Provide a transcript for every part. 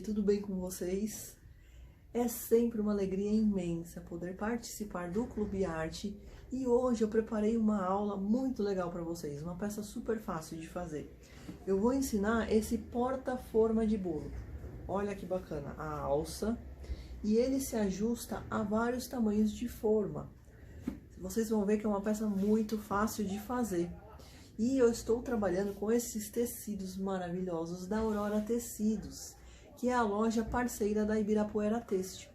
tudo bem com vocês? É sempre uma alegria imensa poder participar do Clube Arte e hoje eu preparei uma aula muito legal para vocês, uma peça super fácil de fazer. Eu vou ensinar esse porta-forma de bolo. Olha que bacana, a alça, e ele se ajusta a vários tamanhos de forma. Vocês vão ver que é uma peça muito fácil de fazer. E eu estou trabalhando com esses tecidos maravilhosos da Aurora Tecidos, que é a loja parceira da Ibirapuera Têxtil.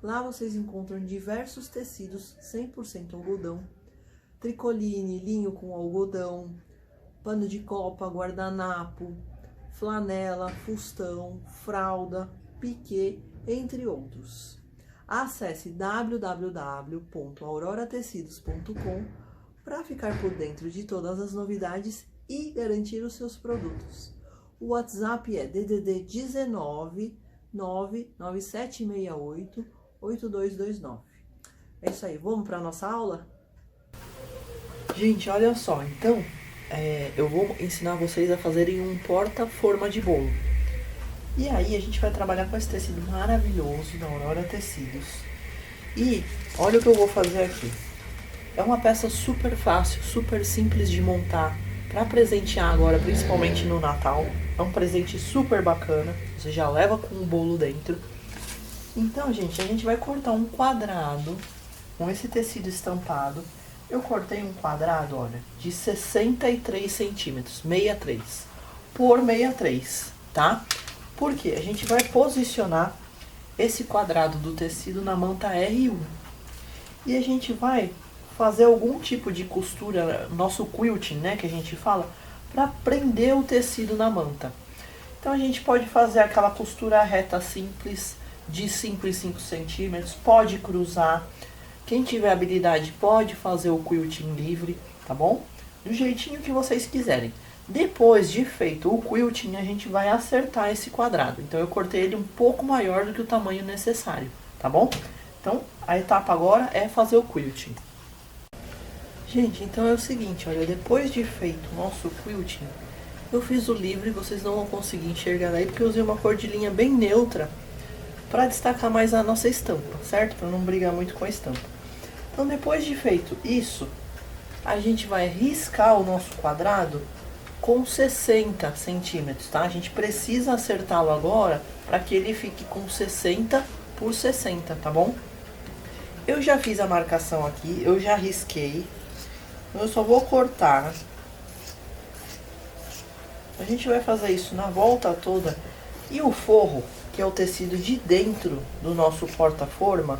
Lá vocês encontram diversos tecidos 100% algodão, tricoline, linho com algodão, pano de copa, guardanapo, flanela, fustão, fralda, piquê, entre outros. Acesse www.auroratecidos.com para ficar por dentro de todas as novidades e garantir os seus produtos. O WhatsApp é DDD 19 99768 8229. É isso aí, vamos para a nossa aula? Gente, olha só, então, eu vou ensinar vocês a fazerem um porta-forma de bolo. E aí a gente vai trabalhar com esse tecido maravilhoso da Aurora Tecidos. E olha o que eu vou fazer aqui. É uma peça super fácil, super simples de montar, para presentear agora, principalmente no Natal. É um presente super bacana, você já leva com o bolo dentro. Então, gente, a gente vai cortar um quadrado com esse tecido estampado. Eu cortei um quadrado, olha, de 63 centímetros, 63, por 63, tá? Porque a gente vai posicionar esse quadrado do tecido na manta R1. E a gente vai fazer algum tipo de costura, nosso quilting, né, que a gente fala, para prender o tecido na manta. Então a gente pode fazer aquela costura reta simples, de 5 em 5 centímetros, pode cruzar. Quem tiver habilidade pode fazer o quilting livre, tá bom? Do jeitinho que vocês quiserem. Depois de feito o quilting, a gente vai acertar esse quadrado. Então eu cortei ele um pouco maior do que o tamanho necessário, tá bom? Então a etapa agora é fazer o quilting. Gente, então é o seguinte, olha, depois de feito o nosso quilting, eu fiz o livre, vocês não vão conseguir enxergar aí, porque eu usei uma cor de linha bem neutra, para destacar mais a nossa estampa, certo? Para não brigar muito com a estampa. Então depois de feito isso, a gente vai riscar o nosso quadrado com 60 centímetros, tá? A gente precisa acertá-lo agora, para que ele fique com 60 por 60, tá bom? Eu já fiz a marcação aqui, eu já risquei. Eu só vou cortar. A gente vai fazer isso na volta toda. E o forro, que é o tecido de dentro do nosso porta-forma,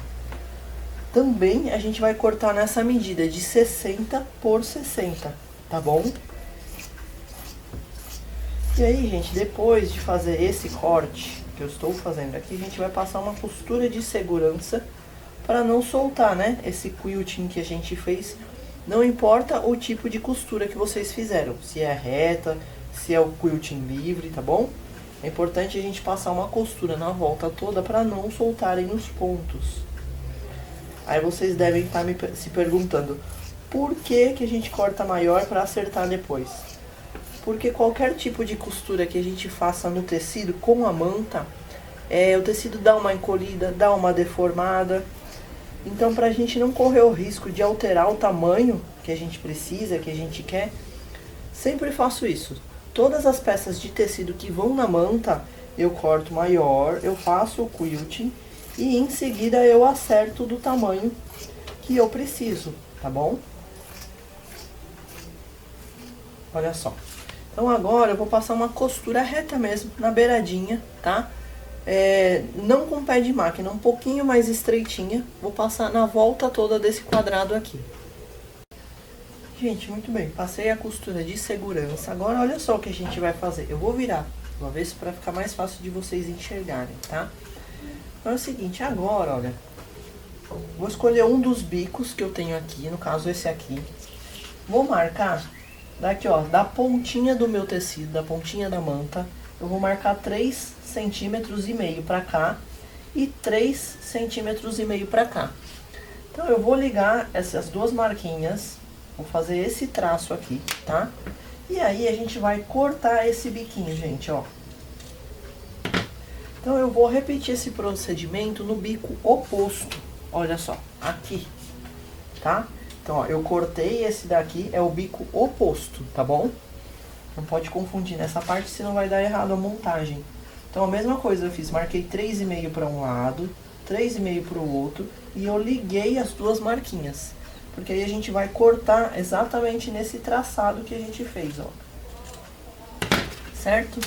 também a gente vai cortar nessa medida de 60 por 60, tá bom? E aí, gente, depois de fazer esse corte que eu estou fazendo aqui, a gente vai passar uma costura de segurança para não soltar, né, esse quilting que a gente fez. Não importa o tipo de costura que vocês fizeram, se é reta, se é o quilting livre, tá bom? É importante a gente passar uma costura na volta toda para não soltarem os pontos. Aí vocês devem estar se perguntando, por que que a gente corta maior para acertar depois? Porque qualquer tipo de costura que a gente faça no tecido com a manta, o tecido dá uma encolhida, dá uma deformada. Então, para a gente não correr o risco de alterar o tamanho que a gente precisa, que a gente quer, sempre faço isso. Todas as peças de tecido que vão na manta, eu corto maior, eu faço o quilting e em seguida eu acerto do tamanho que eu preciso, tá bom? Olha só. Então agora eu vou passar uma costura reta mesmo, na beiradinha, tá? Não com pé de máquina, um pouquinho mais estreitinha. Vou passar na volta toda desse quadrado aqui. Gente, muito bem, passei a costura de segurança. Agora olha só o que a gente vai fazer. Eu vou virar uma vez para ficar mais fácil de vocês enxergarem, tá? Então é o seguinte, agora, olha, vou escolher um dos bicos que eu tenho aqui, no caso esse aqui. Vou marcar daqui, ó, da pontinha do meu tecido, da pontinha da manta, eu vou marcar 3,5 centímetros para cá e 3,5 centímetros para cá. Então eu vou ligar essas duas marquinhas, vou fazer esse traço aqui, tá? E aí a gente vai cortar esse biquinho, gente, ó. Então eu vou repetir esse procedimento no bico oposto. Olha só, aqui, tá? Então, ó, eu cortei esse daqui, é o bico oposto, tá bom? Não pode confundir nessa parte, senão vai dar errado a montagem. Então, a mesma coisa eu fiz, marquei 3,5 para um lado, 3,5 para o outro, e eu liguei as duas marquinhas. Porque aí a gente vai cortar exatamente nesse traçado que a gente fez, ó. Certo?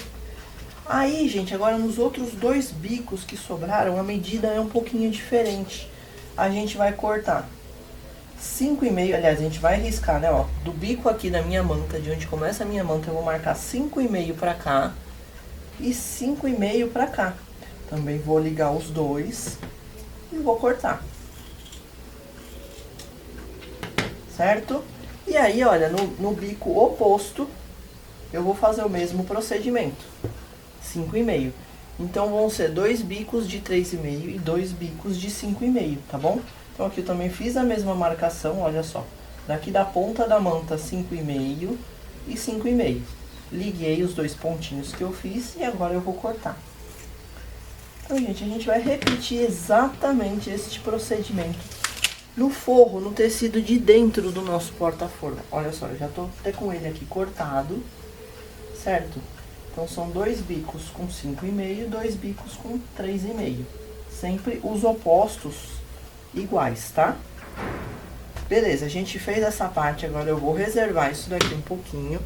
Aí, gente, agora nos outros dois bicos que sobraram, a medida é um pouquinho diferente. A gente vai cortar 5,5, aliás, a gente vai riscar, né, ó. Do bico aqui da minha manta, de onde começa a minha manta, eu vou marcar 5,5 pra cá e 5,5 pra cá. Também vou ligar os dois e vou cortar. Certo? E aí, olha, no bico oposto, eu vou fazer o mesmo procedimento. 5,5. Então, vão ser dois bicos de 3,5 e dois bicos de 5,5, tá bom? Então, aqui eu também fiz a mesma marcação, olha só. Daqui da ponta da manta, 5,5 e 5,5. Liguei os dois pontinhos que eu fiz e agora eu vou cortar. Então, gente, a gente vai repetir exatamente este procedimento no forro, no tecido de dentro do nosso porta-forma. Olha só, eu já tô até com ele aqui cortado, certo? Então, são dois bicos com 5,5 e dois bicos com 3,5. Sempre os opostos iguais, tá? Beleza, a gente fez essa parte, agora eu vou reservar isso daqui um pouquinho.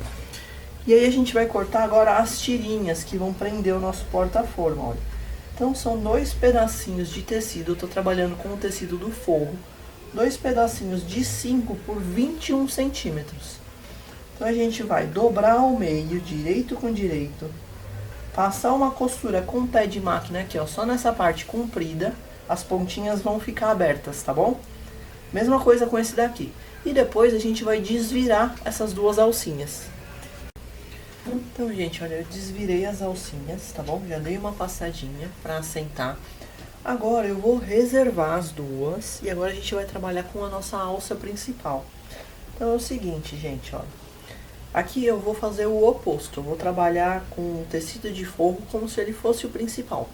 E aí, a gente vai cortar agora as tirinhas que vão prender o nosso porta-forma, olha. Então, são dois pedacinhos de tecido, eu tô trabalhando com o tecido do forro. Dois pedacinhos de 5 por 21 centímetros. Então, a gente vai dobrar ao meio, direito com direito, passar uma costura com o pé de máquina aqui, ó, só nessa parte comprida, as pontinhas vão ficar abertas, tá bom? Mesma coisa com esse daqui. E depois a gente vai desvirar essas duas alcinhas. Então, gente, olha, eu desvirei as alcinhas, tá bom? Já dei uma passadinha pra assentar. Agora eu vou reservar as duas e agora a gente vai trabalhar com a nossa alça principal. Então é o seguinte, gente, olha. Aqui eu vou fazer o oposto, eu vou trabalhar com o tecido de forro como se ele fosse o principal.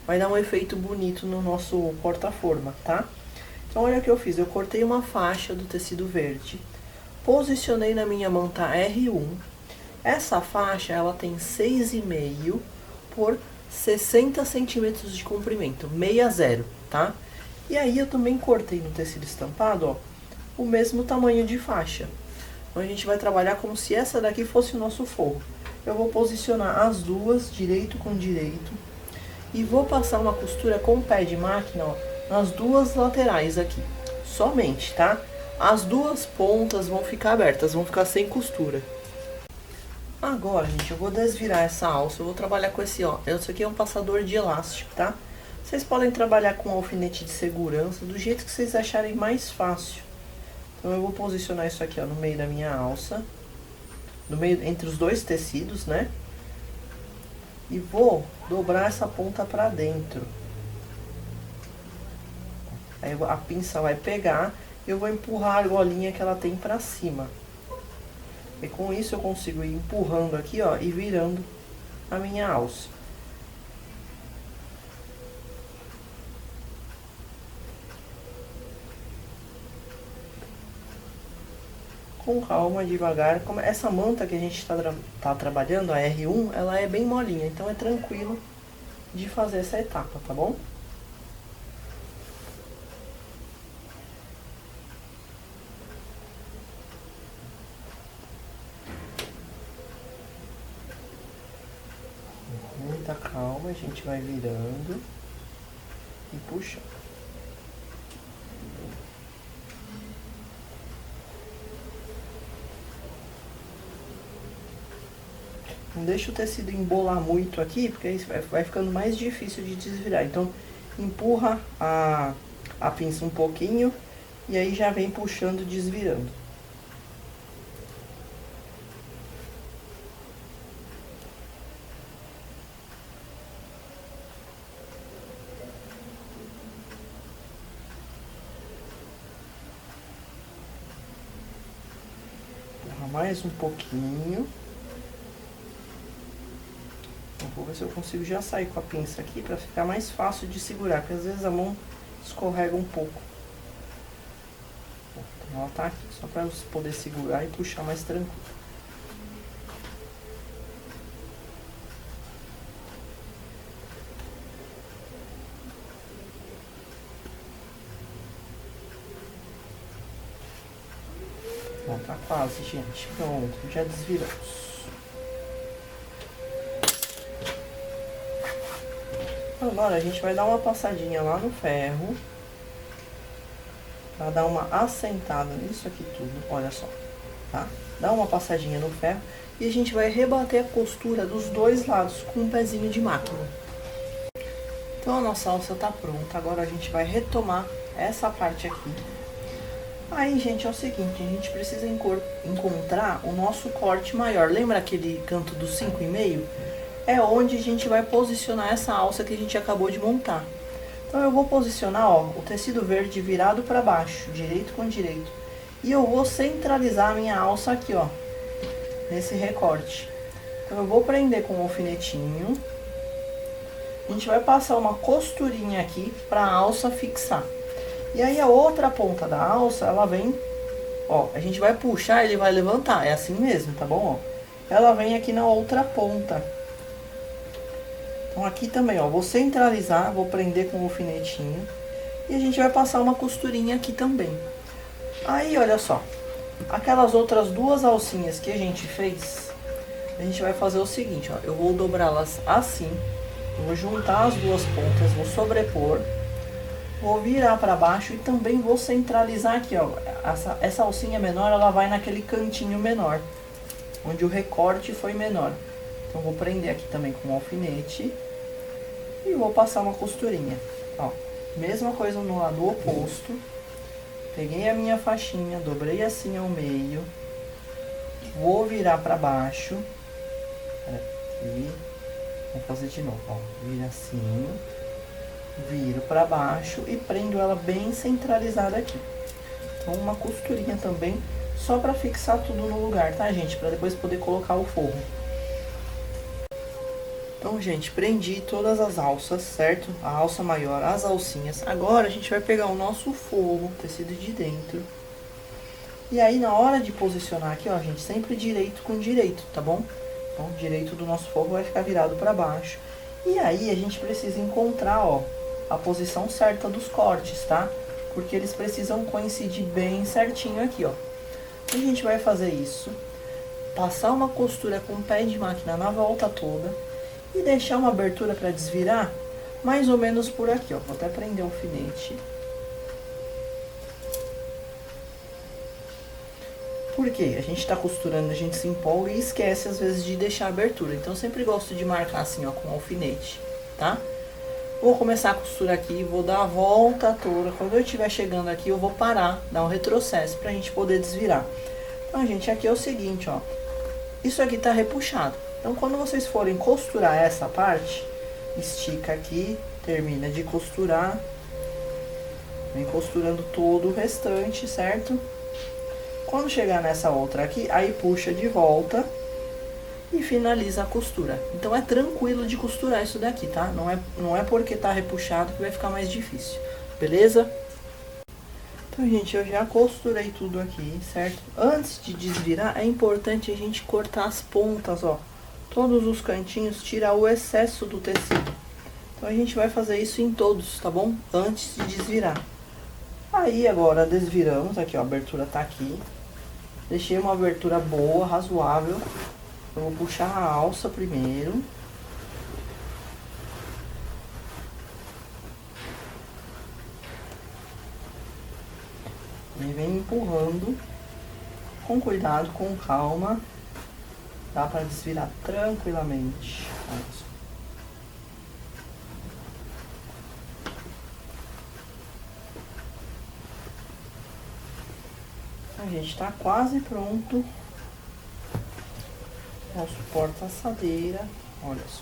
Vai dar um efeito bonito no nosso porta-forma, tá? Então olha o que eu fiz, eu cortei uma faixa do tecido verde, posicionei na minha manta R1. Essa faixa, ela tem 6,5 por 60 centímetros de comprimento, 60, tá? E aí eu também cortei no tecido estampado, ó, o mesmo tamanho de faixa. Então a gente vai trabalhar como se essa daqui fosse o nosso forro. Eu vou posicionar as duas, direito com direito, e vou passar uma costura com o pé de máquina, ó, nas duas laterais aqui, somente, tá? As duas pontas vão ficar abertas, vão ficar sem costura. Agora, gente, eu vou desvirar essa alça, eu vou trabalhar com esse, ó, esse aqui é um passador de elástico, tá? Vocês podem trabalhar com alfinete de segurança, do jeito que vocês acharem mais fácil. Então, eu vou posicionar isso aqui, ó, no meio da minha alça, no meio, entre os dois tecidos, né? E vou dobrar essa ponta pra dentro. Aí a pinça vai pegar, eu vou empurrar a argolinha que ela tem pra cima. E com isso eu consigo ir empurrando aqui, ó, e virando a minha alça. Com calma, devagar. Como essa manta que a gente tá trabalhando, a R1, ela é bem molinha, então é tranquilo de fazer essa etapa, tá bom? Muita calma, a gente vai virando e puxando. Não deixa o tecido embolar muito aqui, porque aí vai ficando mais difícil de desvirar. Então, empurra a pinça um pouquinho e aí já vem puxando, desvirando. Mais um pouquinho. Vou ver se eu consigo já sair com a pinça aqui pra ficar mais fácil de segurar, porque às vezes a mão escorrega um pouco. Então ela tá aqui, só pra eu poder segurar e puxar mais tranquilo. Bom, tá quase, gente. Pronto, já desviramos. Agora a gente vai dar uma passadinha lá no ferro. Pra dar uma assentada nisso aqui tudo, olha só, tá? Dá uma passadinha no ferro e a gente vai rebater a costura dos dois lados com um pezinho de máquina. Então a nossa alça tá pronta, agora a gente vai retomar essa parte aqui. Aí, gente, é o seguinte, a gente precisa encontrar o nosso corte maior. Lembra aquele canto do 5,5? É onde a gente vai posicionar essa alça que a gente acabou de montar. Então eu vou posicionar, ó, o tecido verde virado para baixo, direito com direito. E eu vou centralizar a minha alça aqui, ó, nesse recorte. Então eu vou prender com um alfinetinho. A gente vai passar uma costurinha aqui para a alça fixar. E aí a outra ponta da alça, ela vem, ó, a gente vai puxar, ele vai levantar, é assim mesmo, tá bom? Ó, ela vem aqui na outra ponta. Então aqui também, ó, vou centralizar, vou prender com o alfinetinho. E a gente vai passar uma costurinha aqui também. Aí, olha só, aquelas outras duas alcinhas que a gente fez, a gente vai fazer o seguinte, ó, eu vou dobrá-las assim, eu vou juntar as duas pontas, vou sobrepor, vou virar para baixo e também vou centralizar aqui, ó, essa alcinha menor, ela vai naquele cantinho menor, onde o recorte foi menor. Então, vou prender aqui também com um alfinete e vou passar uma costurinha, ó, mesma coisa no lado oposto. Peguei a minha faixinha, dobrei assim ao meio, vou virar para baixo, aqui, vou fazer de novo, ó, vira assim, viro para baixo e prendo ela bem centralizada aqui. Então uma costurinha também, só para fixar tudo no lugar, tá, gente? Para depois poder colocar o forro. Então, gente, prendi todas as alças, certo? A alça maior, as alcinhas. Agora a gente vai pegar o nosso forro, tecido de dentro. E aí, na hora de posicionar aqui, ó, gente, sempre direito com direito, tá bom? Então, o direito do nosso forro vai ficar virado para baixo. E aí, a gente precisa encontrar, ó, a posição certa dos cortes, tá? Porque eles precisam coincidir bem certinho aqui, ó. A gente vai fazer isso, passar uma costura com o pé de máquina na volta toda e deixar uma abertura para desvirar mais ou menos por aqui, ó. Vou até prender o alfinete. Porque a gente tá costurando, a gente se empolga e esquece às vezes de deixar a abertura. Então eu sempre gosto de marcar assim, ó, com o alfinete, tá? Vou começar a costurar aqui, vou dar a volta toda. Quando eu estiver chegando aqui, eu vou parar, dar um retrocesso pra gente poder desvirar. Então, gente, aqui é o seguinte, ó. Isso aqui tá repuxado. Então, quando vocês forem costurar essa parte, estica aqui, termina de costurar, vem costurando todo o restante, certo? Quando chegar nessa outra aqui, aí puxa de volta e finaliza a costura. Então, é tranquilo de costurar isso daqui, tá? Não é porque tá repuxado que vai ficar mais difícil, beleza? Então, gente, eu já costurei tudo aqui, certo? Antes de desvirar, é importante a gente cortar as pontas, ó. Todos os cantinhos, tirar o excesso do tecido. Então a gente vai fazer isso em todos, tá bom? Antes de desvirar. Aí agora desviramos, aqui ó, a abertura tá aqui. Deixei uma abertura boa, razoável. Eu vou puxar a alça primeiro. E vem empurrando com cuidado, com calma. Dá pra desvirar tranquilamente. Olha só. A gente tá quase pronto. Nosso porta-assadeira. Olha só.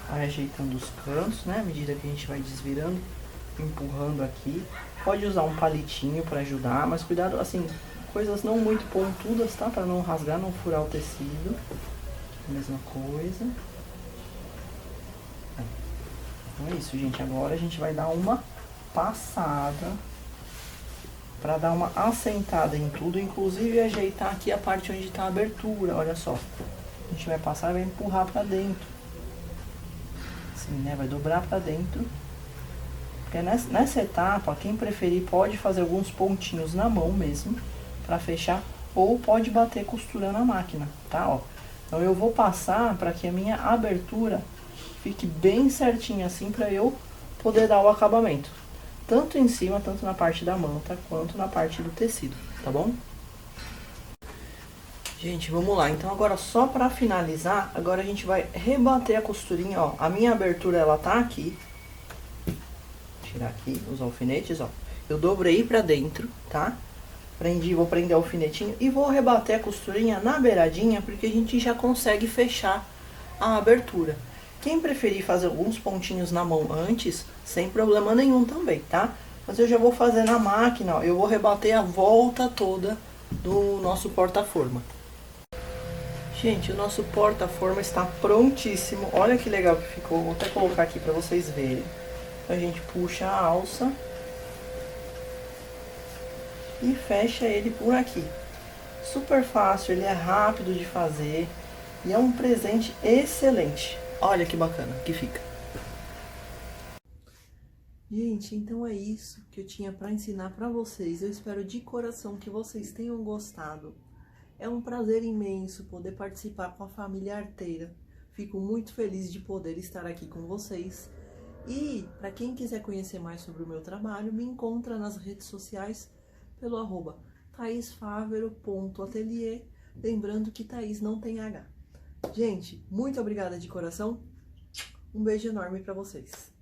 Vai ajeitando os cantos, né? À medida que a gente vai desvirando. empurrando aqui. Pode usar um palitinho para ajudar, mas cuidado, assim, coisas não muito pontudas, tá? Para não rasgar, não furar o tecido. Mesma coisa. Então é isso, gente. Agora a gente vai dar uma passada para dar uma assentada em tudo, inclusive ajeitar aqui a parte onde tá a abertura, olha só. A gente vai passar e vai empurrar para dentro. Assim, né? Vai dobrar para dentro. Porque nessa etapa, quem preferir pode fazer alguns pontinhos na mão mesmo, para fechar, ou pode bater costura na máquina, tá? Ó. Então eu vou passar para que a minha abertura fique bem certinha assim, para eu poder dar o acabamento. Tanto em cima, tanto na parte da manta, quanto na parte do tecido, tá bom? Gente, vamos lá. Então agora só para finalizar, agora a gente vai rebater a costurinha, ó. A minha abertura, ela tá aqui. Vou tirar aqui os alfinetes, ó. Eu dobrei para dentro, tá? Vou prender o alfinetinho e vou rebater a costurinha na beiradinha, porque a gente já consegue fechar a abertura. Quem preferir fazer alguns pontinhos na mão antes, sem problema nenhum também, tá? Mas eu já vou fazer na máquina, ó. Eu vou rebater a volta toda do nosso porta-forma. Gente, o nosso porta-forma está prontíssimo. Olha que legal que ficou. Vou até colocar aqui para vocês verem. Então a gente puxa a alça e fecha ele por aqui. Super fácil, ele é rápido de fazer e é um presente excelente. Olha que bacana que fica. Gente, então é isso que eu tinha para ensinar para vocês. Eu espero de coração que vocês tenham gostado. É um prazer imenso poder participar com a família arteira. Fico muito feliz de poder estar aqui com vocês. E para quem quiser conhecer mais sobre o meu trabalho, me encontra nas redes sociais pelo @taisfavero.atelier, lembrando que Thaís não tem H. Gente, muito obrigada de coração. Um beijo enorme para vocês.